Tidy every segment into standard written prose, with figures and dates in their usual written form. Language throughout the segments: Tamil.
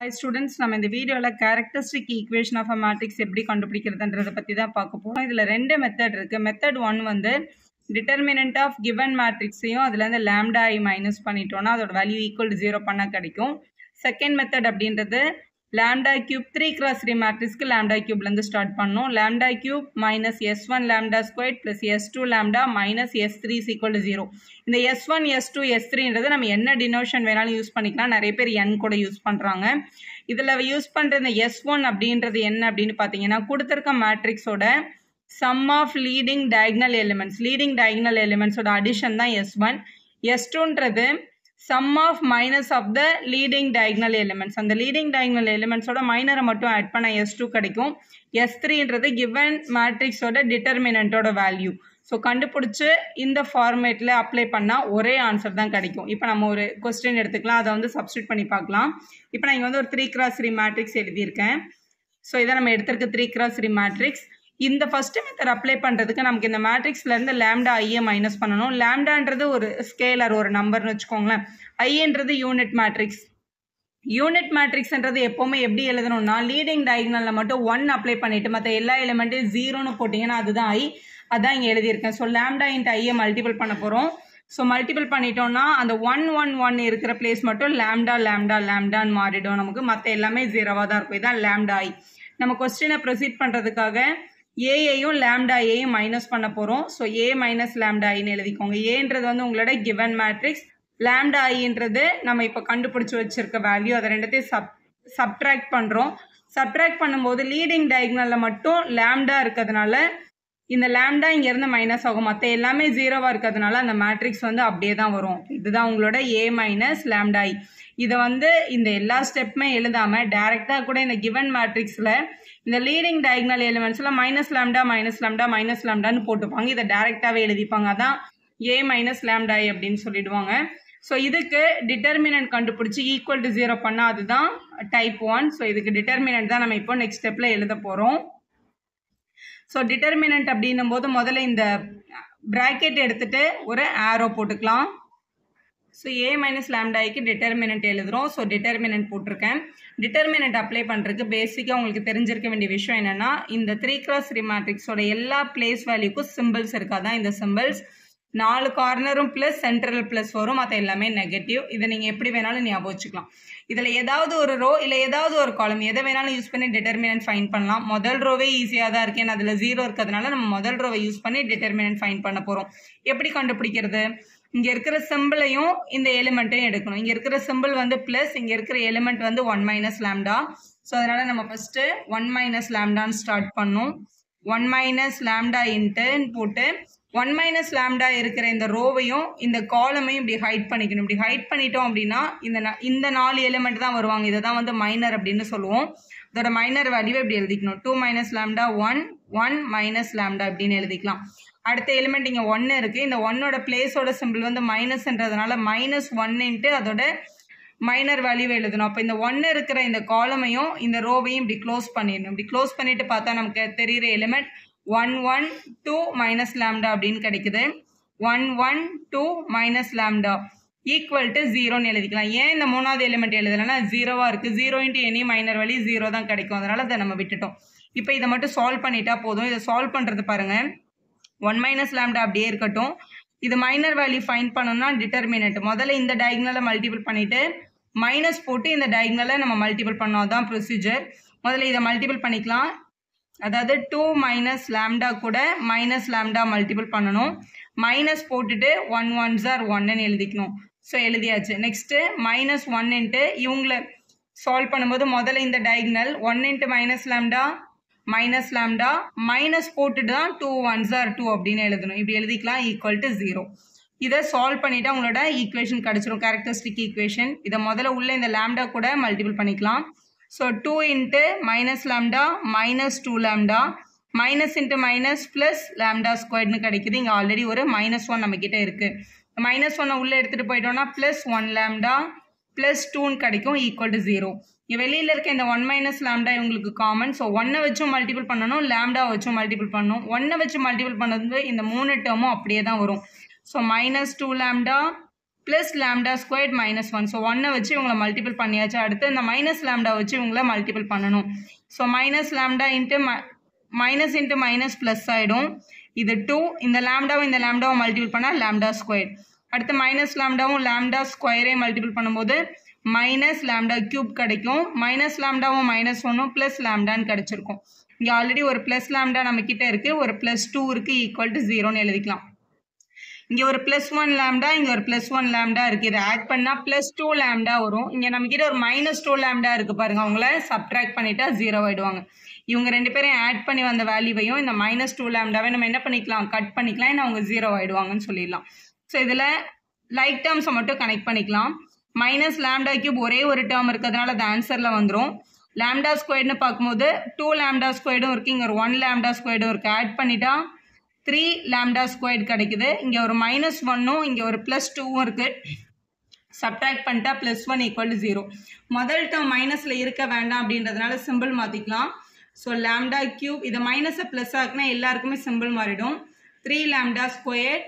Hi students, நம்ம இந்த வீடியோல characteristic equation of a matrix எப்படி கண்டுபிடிக்கிறதுன்றத பத்தி தான் பார்க்க போறோம். இதுல ரெண்டு மெத்தட் இருக்கு. மெத்தட் 1 வந்து determinant of given matrixையும் அதுல இருந்து lambda I மைனஸ் பண்ணிட்டோம்னா அதோட வேல்யூ ஈக்குவல் டு 0 பண்ணா கிடைக்கும். செகண்ட் மெத்தட் அப்படின்றது lambda cube 3 cross 3 matrixக்கு lambda cube ல இருந்து ஸ்டார்ட் பண்ணோம். lambda cube minus s1 lambda squared plus s2 lambda minus s3 is equal to 0. இந்த s1 s2 s3ன்றது நம்ம என்ன டினோஷன் வேணாலும் யூஸ் பண்ணிக்கலாம். நிறைய பேர் n கூட யூஸ் பண்றாங்க. இதுல யூஸ் பண்ற இந்த s1 அப்படின்றது என்ன அப்படின்னு பாத்தீங்கன்னா கொடுத்திருக்க மேட்ரிக்ஸோட sum of leading diagonal elements ஓட அடிஷன் தான் s1. s2ன்றது sum of minus of the leading diagonal elements. அந்த leading diagonal elements ஓட மைனரை மட்டும் ஆட் பண்ண s2 கிடைக்கும். s3ன்றது given matrix ஓட determinant ஓட வேல்யூ. ஸோ கண்டுபிடிச்சு இந்த ஃபார்மேட்டில் அப்ளை பண்ணால் ஒரே ஆன்சர் தான் கிடைக்கும். இப்போ நம்ம ஒரு கொஸ்டின் எடுத்துக்கலாம், அதை வந்து சப்ஸ்டியூட் பண்ணி பார்க்கலாம். இப்போ நான் இங்கே வந்து ஒரு 3x3 மேட்ரிக்ஸ் எழுதியிருக்கேன். ஸோ இதை நம்ம எடுத்திருக்க 3x3 மேட்ரிக்ஸ். இந்த ஃபர்ஸ்ட் மெத்தட் அப்ளை பண்ணுறதுக்கு நமக்கு இந்த மேட்ரிக்ஸ்லேருந்து லேம்டா ஐயை மைனஸ் பண்ணணும். லேம்டான்றது ஒரு ஸ்கேலர், ஒரு நம்பர்னு வச்சுக்கோங்களேன். ஐன்றது யூனிட் மேட்ரிக்ஸ். யூனிட் மேட்ரிக்ஸ்ன்றது எப்போவுமே எப்படி எழுதணும்னா லீடிங் டயகனலில் மட்டும் 1 அப்ளை பண்ணிவிட்டு மற்ற எல்லா எலிமெண்ட்டையும் 0ன்னு போட்டிங்கன்னா அதுதான் ஐ. அதான் இங்கே எழுதியிருக்கேன். ஸோ லேம்டா இன்ட்டு ஐயை மல்டிபிள் பண்ண போகிறோம். ஸோ மல்டிபிள் பண்ணிட்டோம்னா அந்த 1 இருக்கிற பிளேஸ் மட்டும் லேம்டான்னு மாறிடும் நமக்கு. மற்ற எல்லாமே 0வாக தான் இருக்கும். இதான் லேம்டா ஐ. நம்ம கொஸ்டினை ப்ரொசீட் பண்ணுறதுக்காக ஏயையும் லேம்டா ஏயும் மைனஸ் பண்ண போகிறோம். ஸோ ஏ மைனஸ் லேம்டா ஐன்னு எழுதிக்கோங்க. ஏன்றது வந்து உங்களோட கிவன் மேட்ரிக்ஸ், லேம்டா ஐன்றது நம்ம இப்போ கண்டுபிடிச்சி வச்சிருக்க வேல்யூ. அதை ரெண்டுத்தையும் சப்ட்ராக்ட் பண்ணுறோம். சப்ட்ராக்ட் பண்ணும்போது லீடிங் டயகனலில் மட்டும் லேம்டா இருக்கிறதுனால இந்த லேம்டா இங்கேருந்து மைனஸ் ஆகும். மற்ற எல்லாமே 0வாக இருக்கிறதுனால அந்த மேட்ரிக்ஸ் வந்து அப்படியே தான் வரும். இதுதான் உங்களோட ஏ மைனஸ் லேம்டா ஐ. இதை வந்து இந்த எல்லா ஸ்டெப்புமே எழுதாமல் டைரெக்டாக கூட இந்த கிவன் மேட்ரிக்ஸில் இந்த லீடிங் டயகனல் எலிமெண்ட்ஸில் மைனஸ் லேம்டான்னு போட்டுப்பாங்க. இதை டைரெக்டாகவே எழுதிப்பாங்க. அதான் ஏ மைனஸ் லேம்டா ஐ அப்படின்னு சொல்லிடுவாங்க. ஸோ இதுக்கு டிட்டர்மினன்ட் கண்டுபிடிச்சி ஈக்குவல் டு 0 பண்ணால் அதுதான் டைப் 1. ஸோ இதுக்கு டிட்டர்மினன்ட் தான் நம்ம இப்போ நெக்ஸ்ட் ஸ்டெப்பில் எழுத போகிறோம். ஸோ டிட்டர்மினன்ட் அப்படின்னும் போது முதல்ல இந்த பிராக்கெட் எடுத்துட்டு ஒரு ஆரோ போட்டுக்கலாம். ஸோ ஏ மைனஸ் லேம்டாய்க்கு டிட்டர்மினன்ட் எழுதுகிறோம். ஸோ டிட்டர்மினன்ட் போட்டிருக்கேன். டிட்டர்மினன்ட் அப்ளை பண்ணுறதுக்கு பேசிக்காக உங்களுக்கு தெரிஞ்சிருக்க வேண்டிய விஷயம் என்னென்னா இந்த 3x3 மேட்ரிக்ஸோட எல்லா பிளேஸ் வேல்யூக்கும் சிம்பிள்ஸ் இருக்காதான். இந்த சிம்பிள்ஸ் 4 கார்னரும் ப்ளஸ் சென்ட்ரல் ப்ளஸ் வரும், மற்ற எல்லாமே நெகட்டிவ். இதை நீங்கள் எப்படி வேணாலும் ஞாபகம் வச்சுக்கலாம். இதில் ஏதாவது ஒரு ரோ இல்லை ஏதாவது ஒரு காலம் எதை வேணாலும் யூஸ் பண்ணி டிட்டர்மினன்ட் ஃபைன் பண்ணலாம். முதல் ரோவே ஈஸியாக தான் இருக்கு. ஏன்னா அதில் 0 இருக்கிறதுனால நம்ம முதல் ரோவை யூஸ் பண்ணி டிட்டர்மினன்ட் ஃபைன் பண்ண போகிறோம். எப்படி கண்டுபிடிக்கிறது? இங்கே இருக்கிற சிம்பிளையும் இந்த எலிமெண்ட்டையும் எடுக்கணும். இங்கே இருக்கிற சிம்பிள் வந்து ப்ளஸ், இங்கே இருக்கிற எலிமெண்ட் வந்து 1 மைனஸ் லேம்டா. ஸோ அதனால் நம்ம ஃபஸ்ட்டு 1 மைனஸ் லேம்டான்னு ஸ்டார்ட் பண்ணோம். 1 மைனஸ் லேம்டா இன்ட்டுன்னு போட்டு 1 மைனஸ் லேம்டா இருக்கிற இந்த ரோவையும் இந்த காலமையும் இப்படி ஹைட் பண்ணிக்கணும். இப்படி ஹைட் பண்ணிட்டோம் அப்படின்னா இந்த 4 எலிமெண்ட் தான் வருவாங்க. இதை தான் வந்து மைனர் அப்படின்னு சொல்லுவோம். இதோட மைனர் வேல்யூவை இப்படி எழுதிக்கணும். 2 மைனஸ் லேம்டா 1 மைனஸ் லேம்டா அப்படின்னு எழுதிக்கலாம். அடுத்த எலிமெண்ட் இங்கே 1 இருக்குது. இந்த 1ஓட பிளேஸோட சிம்பிள் வந்து மைனஸ்ன்றதுனால -1 இன்ட்டு அதோட மைனர் வேல்யூவை எழுதணும். அப்போ இந்த 1 இருக்கிற இந்த காலமையும் இந்த ரோவையும் இப்படி க்ளோஸ் பண்ணிடணும். இப்படி க்ளோஸ் பண்ணிட்டு பார்த்தா நமக்கு தெரிகிற எலிமெண்ட் 1 1 2 மைனஸ் லேம்டா அப்படின்னு கிடைக்குது. 1 1 2 மைனஸ் லேம்டா ஈக்குவல் டு 0ன்னு எழுதிக்கலாம். ஏன் இந்த மூணாவது எலிமெண்ட் எழுதலைன்னா 0வாக இருக்குது. 0 இன்ட்டு எனி மைனர் வேல்யூ 0 தான் கிடைக்கும். அதனால அதை நம்ம விட்டுட்டோம். இப்போ இதை மட்டும் சால்வ் பண்ணிட்டா போதும். இதை சால்வ் பண்ணுறது பாருங்கள். 1 மைனஸ் லேம்டா அப்படியே இருக்கட்டும். இது மைனர் வேல்யூ ஃபைண்ட் பண்ணணும்னா டிட்டர்மினன்ட் முதல்ல இந்த டயகனலை மல்டிபிள் பண்ணிவிட்டு மைனஸ் போட்டு இந்த டயகனலை நம்ம மல்டிபிள் பண்ணோம். அதுதான் ப்ரொசீஜர். முதல்ல இதை மல்டிபிள் பண்ணிக்கலாம். அதாவது 2 மைனஸ் லேம்டா கூட மைனஸ் லேம்டா மல்டிபிள் பண்ணணும். மைனஸ் போட்டுட்டு 1 1s are 1ன்னு எழுதிக்கணும். ஸோ எழுதியாச்சு. நெக்ஸ்ட்டு -1 இன்ட்டு இவங்களை சால்வ் பண்ணும்போது முதல்ல இந்த diagonal 1 into minus lambda minus போட்டுட்டு தான் 2 1s are 2 அப்படின்னு எழுதணும். இப்படி எழுதிக்கலாம். Equal to 0. இதை சால்வ் பண்ணிவிட்டு உங்களோட ஈக்குவேஷன் கிடச்சிரும், கேரக்டரிஸ்டிக் ஈக்குவேஷன். இதை முதல்ல உள்ள இந்த லேம்டா கூட மல்டிபிள் பண்ணிக்கலாம். So 2 into minus lambda -2 lambda minus into minus plus lambda ஸ்கொயர்னு கிடைக்குது. இங்கே ஆல்ரெடி ஒரு -1 நம்மக்கிட்ட இருக்குது. -1 உள்ளே எடுத்துகிட்டு போயிட்டோம்னா +1 லேம்டா +2ன்னு கிடைக்கும். Equal to 0. இங்கே வெளியில் இருக்க இந்த 1 மைனஸ் லேம்டா இவங்களுக்கு காமன். ஸோ 1 வச்சும் மல்டிபிள் பண்ணணும், லேம்டா வச்சும் மல்டிபிள் பண்ணணும். 1 வச்சு மல்டிபிள் பண்ணது இந்த 3 டேர்மும் அப்படியே தான் வரும். So -2 lambda plus lambda squared minus 1. So 1 வச்சு இவங்களை மல்டிபிள் பண்ணியாச்சு. அடுத்து இந்த மைனஸ் லேம்டா வச்சு இவங்களை மல்டிபிள் பண்ணணும். So minus lambda into minus into minus plus ஆகிடும். இது 2. இந்த லேம்டாவும் மல்டிபிள் பண்ணால் லேம்டா ஸ்கொயர். அடுத்து மைனஸ் லேம்டாவும் லேம்டா ஸ்கொயரே மல்டிபிள் பண்ணும்போது மைனஸ் லேம்டா கியூப் கிடைக்கும். மைனஸ் லேம்டாவும் மைனஸ் 1 ப்ளஸ் லேம்டான்னு கிடைச்சிருக்கும். இங்கே ஆல்ரெடி ஒரு ப்ளஸ் லேம்டா நம்மக்கிட்ட இருக்குது, ஒரு ப்ளஸ் 2 இருக்குது, ஈக்குவல் டு 0ன்னு எழுதிக்கலாம். இங்கே ஒரு ப்ளஸ் 1 லேம்டா, இங்கே ஒரு ப்ளஸ் 1 லேம்டா இருக்குது. இதை ஆட் பண்ணால் ப்ளஸ் 2 லேம்டா வரும். இங்கே நம்மக்கிட்ட ஒரு மைனஸ் 2 லேம்டா இருக்குது பாருங்கள். அவங்கள சப்ட்ராக்ட் பண்ணிட்டா 0 ஆகிடுவாங்க. இவங்க ரெண்டு பேரையும் ஆட் பண்ணி வந்த வேல்யூவையும் இந்த மைனஸ் 2 லேம்டாவை நம்ம என்ன பண்ணிக்கலாம், கட் பண்ணிக்கலாம். ஏன்னா அவங்க 0 ஆகிடுவாங்கன்னு சொல்லிடலாம். ஸோ இதில் லைக் டேர்ம்ஸை மட்டும் கனெக்ட் பண்ணிக்கலாம். மைனஸ் லேம்டா கியூப் ஒரே ஒரு டேர்ம் இருக்கிறதுனால அது ஆன்சரில் வந்துடும். லேம்டா ஸ்கொயர்னு பார்க்கும்போது 2 லேம்டா ஸ்கொயர்டும் இருக்குது, இங்கே ஒரு 1 லேம்டா ஸ்கொயர்டும் இருக்குது. ஆட் பண்ணிட்டா 3 லேம்டா ஸ்கொயர்ட் கிடைக்குது. இங்கே ஒரு மைனஸ் 1ம் இங்கே ஒரு ப்ளஸ் 2ம் இருக்குது. சப்ட்ராக்ட் பண்ணிட்டா ப்ளஸ் 1 ஈக்குவல் டு 0. முதல் டேர்ம் மைனஸில் இருக்க வேண்டாம் அப்படின்றதுனால சிம்பிள் மாற்றிக்கலாம். ஸோ லேம்டா கியூப் இதை மைனஸை ப்ளஸ் ஆக்குனா எல்லாருக்குமே சிம்பிள் மாறிடும். 3 lambda square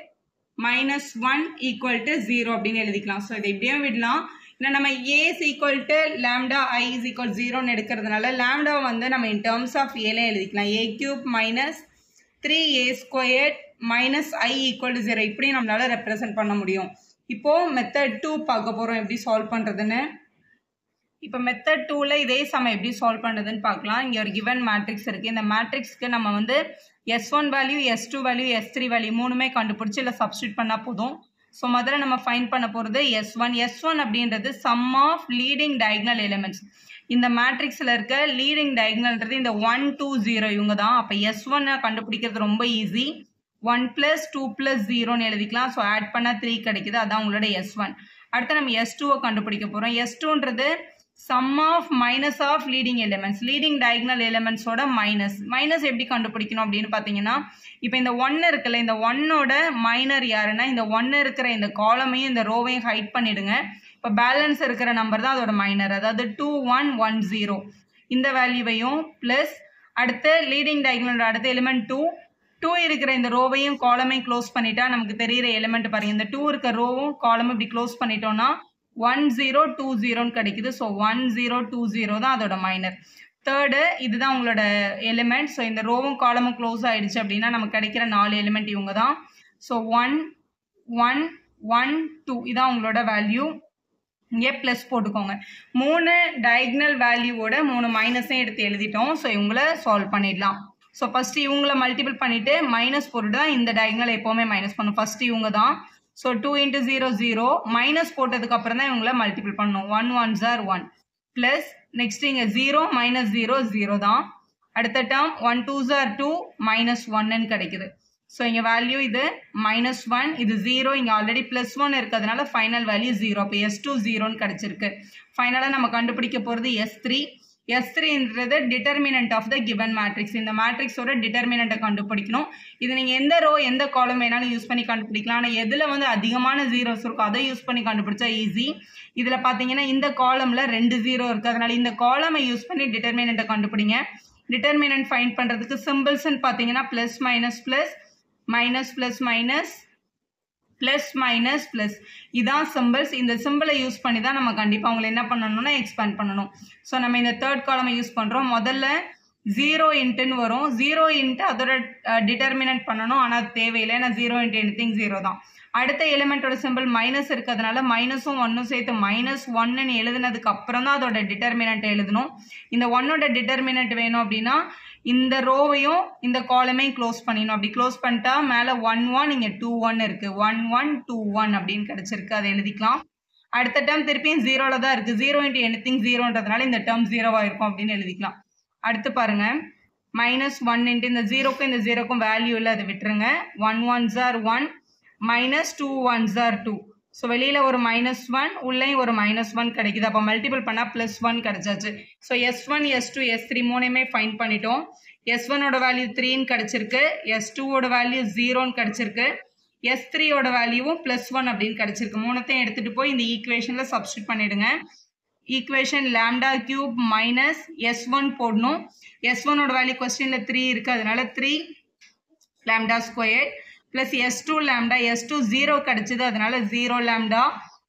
minus 1 equal to 0 அப்படின்னு எழுதிக்கலாம். ஸோ இதை இப்படியும் விடலாம். ஏன்னா நம்ம A is equal to lambda I is equal 0ன்னு எடுக்கிறதுனால லேம்டாவை வந்து நம்ம இன் டேர்ம்ஸ் ஆஃப் ஏலே எழுதிக்கலாம். A cube minus 3a square minus I equal to 0 இப்படி நம்மளால ரெப்ரசன்ட் பண்ண முடியும். இப்போது மெத்தட் 2 பார்க்க போகிறோம் எப்படி சால்வ் பண்ணுறதுன்னு. இப்போ மெத்தட் 2ல் இதே சமயம் எப்படி சால்வ் பண்ணுறதுன்னு பார்க்கலாம். இங்கே ஒரு கிவன் மேட்ரிக்ஸ் இருக்குது. இந்த மேட்ரிக்ஸ்க்கு நம்ம வந்து S1 value, S2 value, S3 value மூணுமே கண்டுபிடிச்சி இல்லை சப்ஸ்டியூட் பண்ணால் போதும். ஸோ முதல்ல நம்ம ஃபைண்ட் பண்ண போகிறது S1 அப்படின்றது sum of leading diagonal elements. இந்த மேட்ரிக்ஸில் இருக்க லீடிங் டயக்னல்ன்றது இந்த 1 2 0 இவங்க தான். அப்போ S1 கண்டுபிடிக்கிறது ரொம்ப ஈஸி. 1 + 2 + 0ன்னு எழுதிக்கலாம். ஸோ ஆட் பண்ணால் 3 கிடைக்குது. அதான் உங்களோட S1. அடுத்து நம்ம S2 கண்டுபிடிக்க போகிறோம். S2ன்றது sum of minus of leading elements, leading diagonal எலிமெண்ட்ஸோட மைனஸ் எப்படி கண்டுபிடிக்கணும் அப்படின்னு பார்த்தீங்கன்னா, இப்போ இந்த 1 இருக்குல்ல, இந்த 1ஓட மைனர் யாருன்னா இந்த 1 இருக்கிற இந்த காலமையும் இந்த ரோவையும் ஹைட் பண்ணிடுங்க. இப்போ பேலன்ஸ் இருக்கிற நம்பர் தான் அதோட மைனர், அதாவது 2 1 1 0 இந்த வேல்யூவையும் ப்ளஸ் அடுத்து லீடிங் டயக்னலோட அடுத்த எலிமெண்ட் 2 இருக்கிற இந்த ரோவையும் காலமையும் க்ளோஸ் பண்ணிட்டா நமக்கு தெரிகிற எலிமெண்ட் பாருங்க. இந்த 2 இருக்க ரோவும் காலமும் இப்படி க்ளோஸ் பண்ணிட்டோம்னா 1 0 2 0ன்னு கிடைக்குது. ஸோ 1 0 2 0 தான் அதோட மைனர். தேர்டு இதுதான் உங்களோட எலிமெண்ட். ஸோ இந்த ரோவும் காலமும் க்ளோஸ் ஆயிடுச்சு அப்படின்னா நமக்கு கிடைக்கிற 4 எலிமெண்ட் இவங்க தான். ஸோ 1 1 1 2 இதான் உங்களோட வேல்யூ. இங்கே ப்ளஸ் போட்டுக்கோங்க. 3 டயக்னல் வேல்யூவோட 3 மைனஸையும் எடுத்து எழுதிட்டோம். ஸோ இவங்கள சால்வ் பண்ணிடலாம். ஸோ ஃபஸ்ட்டு இவங்கள மல்டிபிள் பண்ணிவிட்டு மைனஸ் போட்டு தான் இந்த டயக்னல் எப்போவுமே மைனஸ் பண்ணும். ஃபஸ்ட்டு இவங்க தான். ஸோ 2 × 0 0 மைனஸ் போட்டதுக்கப்புறம் தான் இவங்கள மல்டிபிள் பண்ணணும். 1 1s are 1 ப்ளஸ் நெக்ஸ்ட் இங்கே 0 - 0 0 தான். அடுத்த டேர்ம் 1 2s are 2 -1ன்னு கிடைக்குது. ஸோ இங்கே வேல்யூ இது -1 இது 0, இங்கே ஆல்ரெடி +1 இருக்கிறதுனால ஃபைனல் வேல்யூ 0. அப்போ S2 0ன்னு கிடச்சிருக்கு. ஃபைனலாக நம்ம கண்டுபிடிக்க போகிறது S3ன்றது determinant of the given matrix. இந்த மேட்ரிக்ஸோட டிட்டர்மினண்ட்டை கண்டுபிடிக்கணும். இது நீங்கள் எந்த ரோ எந்த காலம் வேணாலும் யூஸ் பண்ணி கண்டுபிடிக்கலாம். ஆனால் எதில் வந்து அதிகமான ஜீரோஸ் இருக்கும் அதை யூஸ் பண்ணி கண்டுபிடிச்சா ஈஸி. இதில் பார்த்தீங்கன்னா இந்த காலமில் 2 0 இருக்குது. அதனால் இந்த காலமை யூஸ் பண்ணி டிட்டர்மினண்ட்டை கண்டுபிடிங்க. டிட்டர்மினன்ட் ஃபைண்ட் பண்ணுறதுக்கு சிம்பிள்ஸ்ன்னு பார்த்தீங்கன்னா plus minus plus minus plus minus plus minus plus இதான் சிம்பிள்ஸ். இந்த சிம்பிளை யூஸ் பண்ணி தான் நம்ம கண்டிப்பாக அவங்களை என்ன பண்ணணும்னா எக்ஸ்பேண்ட் பண்ணணும். ஸோ நம்ம இந்த தேர்ட் காலமை யூஸ் பண்ணுறோம். முதல்ல 0 × வரும். 0 × அதோட டிட்டர்மினன்ட் பண்ணணும். ஆனால் தேவையில்லை, ஏன்னா 0 × anything 0 தான். அடுத்த எலிமெண்ட்டோட சிம்பிள் மைனஸ் இருக்கிறதுனால மைனஸும் 1ம் சேர்த்து -1ன்னு எழுதுனதுக்கு அப்புறம் தான் அதோட டிட்டர்மினன்ட் எழுதணும். இந்த 1ஓட டிட்டர்மினன்ட் வேணும் அப்படின்னா இந்த ரோவையும் இந்த காலமையும் க்ளோஸ் பண்ணிடணும். அப்படி க்ளோஸ் பண்ணிட்டா மேலே 1 1 இங்கே 2 1 இருக்குது. 1 1 2 1 அப்படின்னு கிடச்சிருக்கு. அதை எழுதிக்கலாம். அடுத்த டேர்ம் திருப்பியும் 0ல் தான் இருக்குது. 0 × anything 0ன்றதுனால இந்த டேர்ம் 0வாக இருக்கும் அப்படின்னு எழுதிக்கலாம். அடுத்து பாருங்க -1 × இந்த 0க்கும் இந்த 0க்கும் வேல்யூ இல்லை, அதை விட்டுருங்க. 1 1s are 1 -2 1s are 2. So வெளியில் ஒரு -1 உள்ளேயும் ஒரு -1 கிடைக்குது. அப்போ மல்டிபிள் பண்ணால் +1 கிடைச்சாச்சு. So S1 S2 S3 மூணையுமே find பண்ணிட்டோம். S1ஓட வேல்யூ 3ன்னு கிடச்சிருக்கு. S2ஓட வேல்யூ 0ன்னு கிடச்சிருக்கு. S3ஓட வேல்யூவும் +1 அப்படின்னு கிடச்சிருக்கு. மூணுத்தையும் எடுத்துகிட்டு போய் இந்த ஈக்குவேஷனில் சப்ஸ்டியூட் பண்ணிவிடுங்க. ஈக்குவேஷன் λ³ -S1 போடணும். S1ஓட வேல்யூ கொஸ்டினில் 3 இருக்குது, அதனால 3 λ² ப்ளஸ் S2 λ. S2 0 கிடச்சிது, அதனால 0 λ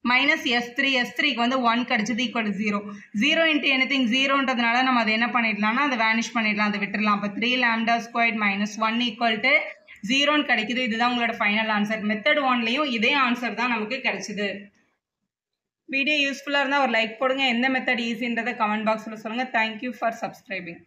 மைனஸ் S3க்கு வந்து 1 கிடைச்சது ஈக்குவல் டு 0. 0 இன்ட்டு எனிதிங் 0ன்றதுனால நம்ம அதை என்ன பண்ணிடலாம்னா அதை வேனிஷ் பண்ணிடலாம், அதை விட்டுடலாம். அப்போ 3 lambda squared minus 1 equal to 0ன்னு கிடைக்குது. இதுதான் உங்களோட ஃபைனல் ஆன்சர். மெத்தட் 1லையும் இதே ஆன்சர் தான் நமக்கு கிடைச்சிது. வீடியோ யூஸ்ஃபுல்லாக இருந்தால் ஒரு லைக் போடுங்க. எந்த மெத்தட் ஈஸின்றதை கமெண்ட் பாக்ஸில் சொல்லுங்கள். Thank you for subscribing.